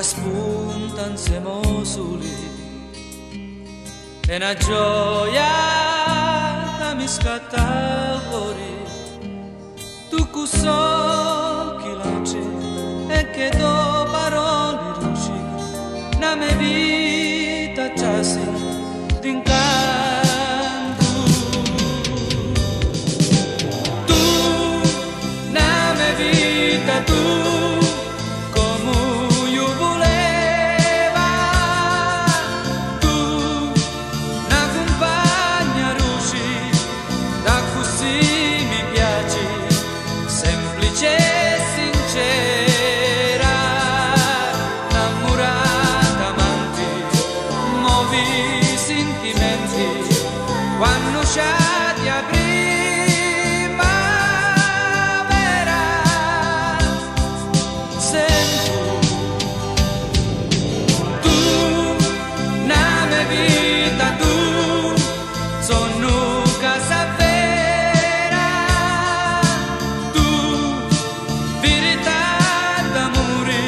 che spuntan siamo soli, è una gioia che mi scatta fuori. Tu che so chi laci e che do parole luci, la mia vita giasi d'incanto. Tu, la mia vita, tu quando sciati a primavera, sento tu, la mia vita, tu, sono casa vera, tu, verità d'amore,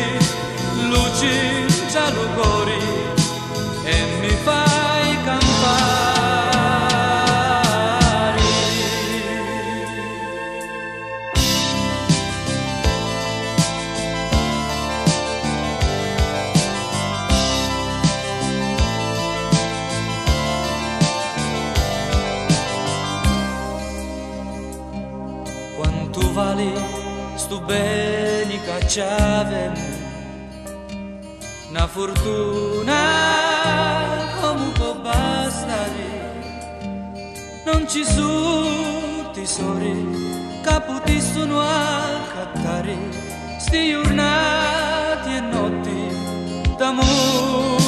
luce in giallo cuore, e mi fai campare. Quanto vale sto bene che c'avemo, una fortuna come può bastare, non ci sono tesori che potessero accattare sti giornate e notti d'amore.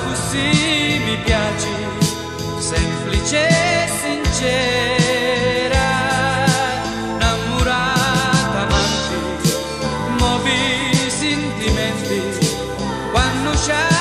Così mi piaci, semplice e sincera, innamorata amante, muovi sentimenti quando c'è